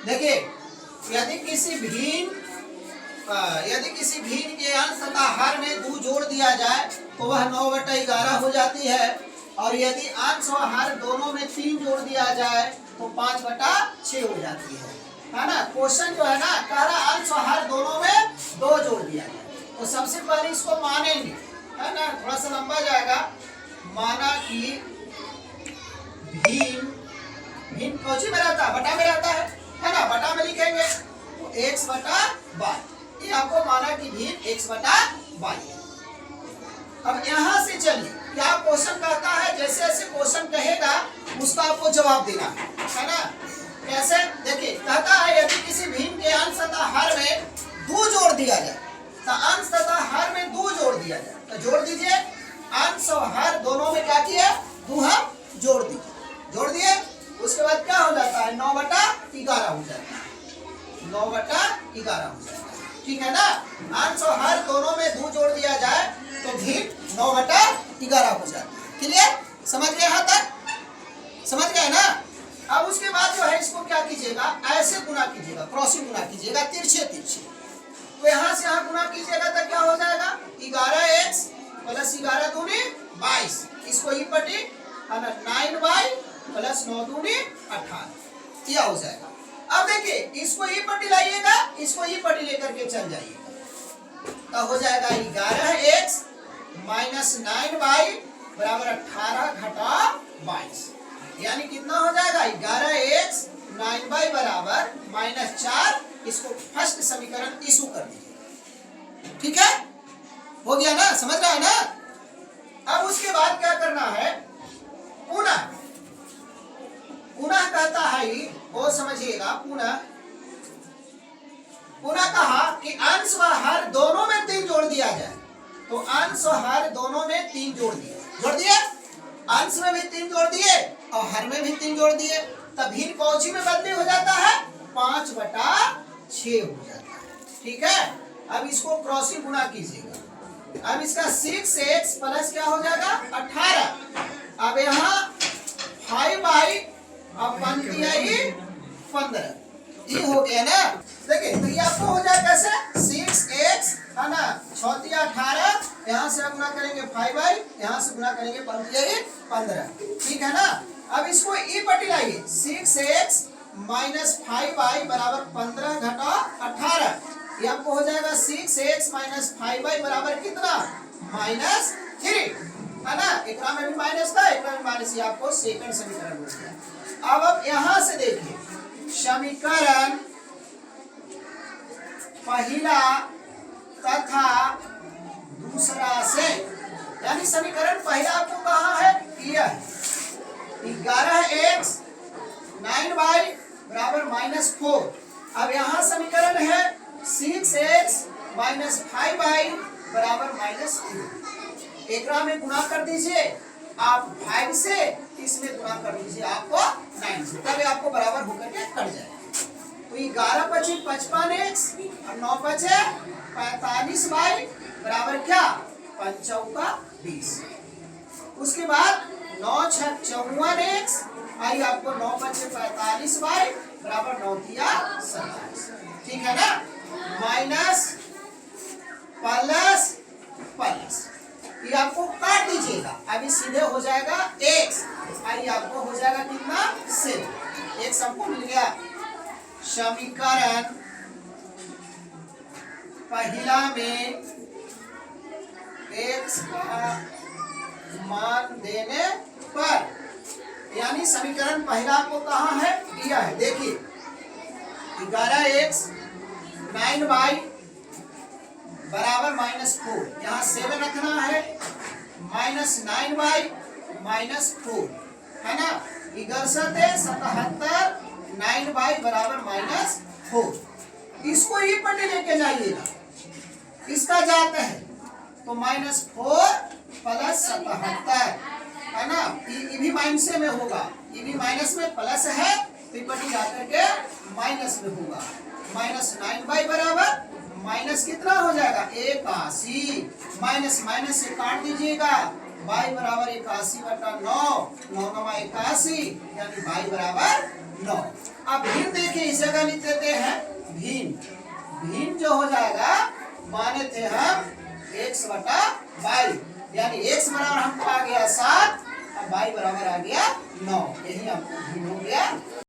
देखिए यदि किसी भिन्न के अंश तथा हर में 2 जोड़ दिया जाए तो वह 9/11 हो जाती है, और यदि अंश और हर दोनों में 3 जोड़ दिया जाए तो 5/6 हो जाती है ना। क्वेश्चन जो है ना कह रहा अंश और हर दोनों में 2 जोड़ दिया जाए, तो सबसे पहले इसको मानेंगे, है ना, थोड़ा सा लंबा जाएगा। माना कि भिन्न कौची में रहता है, बटा में रहता है ना, बटा में लिखेंगे तो x/y, ये आपको माना कि भिन्न x/y। अब यहां से चलिए क्या क्वेश्चन कहता है, जैसे जैसे क्वेश्चन कहेगा उसका आपको जवाब देना है ना। कैसे, देखिए कहता है यदि किसी भिन्न के अंश तथा हर में 2 जोड़ दिया जाए, तो अंश तथा हर में 2 जोड़ दिया जाए, तो जोड़ दीजिए। अंश और हर दोनों में क्या किया, 2 हम जोड़ दीजिए, जोड़ दिए। उसके बाद क्या हो जाता है, 9/11 हो जाता है, 9/11 हो जाता है, ठीक है ना। अंश और हर दोनों में 2 जोड़ दिया जाए तो भिन्न 9/11 हो जाता है। क्लियर, समझ गए यहाँ तक, समझ गए ना। अब उसके बाद जो है इसको क्या कीजिएगा, ऐसे गुना कीजिएगा, क्रॉसिंग गुना कीजिएगा, तिरछे तिरछे। तो यहाँ से यहाँ गुना कीजिएगा तो क्या हो जाएगा, 11x + 11 दूनी 22, इसको ई पटी है ना, 9y + 9 दूनी 18, क्या हो जाएगा। अब देखिए इसको ई पटी लाइएगा, इसको ई पटी लेकर के चल जाइएगा, तो हो जाएगा 11x - 9y = 18 घटा 22, यानी कितना हो जाएगा, 11x 9y = -4। इसको फर्स्ट समीकरण इशू कर दीजिए, ठीक है, हो गया ना, समझ रहा है ना। अब उसके बाद क्या करना है, पुनः कहता है, वो समझिएगा, पुनः कहा कि अंश व हर दोनों में 3 जोड़ दिया जाए, तो अंश और हर दोनों में 3 जोड़ दिए, अंश में भी 3 जोड़ दिए और हर में भी 3 जोड़ दिए, तब भिन्न कौची में बदली हो जाता है, 5/6 हो जाता है, ठीक है। अब इसको क्रॉसिंग गुना कीजिएगा। अब इसका 6x प्लस क्या हो जाएगा, 18। अब यहाँ 5y अब बनती है ये 15, ये हो गया ना। देखिए तो ये आपको हो जाए कैसे, 6x है ना, 6 × 18, यहाँ से गुना करेंगे 5y, यहाँ से गुना करेंगे 15, ठीक है ना। अब इसको ई पटी लाइए, 6x - 5y = 15 घटा 18, ये आपको हो जाएगा 6x - 5y बराबर कितना, -3, है ना। एक में भी माइनस था, एक में माइनस, ये आपको सेकंड समीकरण हो गया। अब यहाँ से देखिए समीकरण पहला तथा दूसरा से, यानी समीकरण पहला आपको कहाँ है, यह 11x 9y = -4। अब यहाँ समीकरण है 6x - 5y = -3, एक में गुना कर दीजिए आप 5 से, इसमें गुना कर दीजिए आपको 9 से, तब आपको बराबर होकर के कट जाएगा। तो 11 × 5 = 55x और 9 × 5 = 45y बराबर क्या, 5 × 4 = 20। उसके बाद 9 × 6 = 54x, आई आपको 9 × 5 = 45y बराबर 9 × 3 = 27, ठीक है ना। माइनस प्लस ये आपको काट दीजिएगा, अभी सीधे हो जाएगा x, आई आपको हो जाएगा कितना, 7, x आपको मिल गया। समीकरण पहला में x का मान देने पर, यानी समीकरण पहला आपको कहाँ है, दिया है, देखिए 11x 9y बराबर -4, यहाँ 7 रखना है, -9y -4, है ना, 77 9y बराबर -4। इसको ये पटे लेके जाइएगा, इसका जाता है तो -4 + 77, है ना, ये भी माइनस में होगा, ये भी माइनस में, प्लस है तो ये पटी जाकर के माइनस में होगा, -9y बराबर माइनस कितना हो जाएगा, 81, माइनस से काट दीजिएगा, y बराबर 81/9, 9 × 9 = 81, यानी y बराबर 9। अब भिन्न देखिए इस जगह लिख देते हैं भिन्न। भिन्न जो हो जाएगा माने थे हम x बटा y, यानी x बराबर हमको आ गया 7 और y बराबर आ गया 9। यही हमको भिन्न हो गया।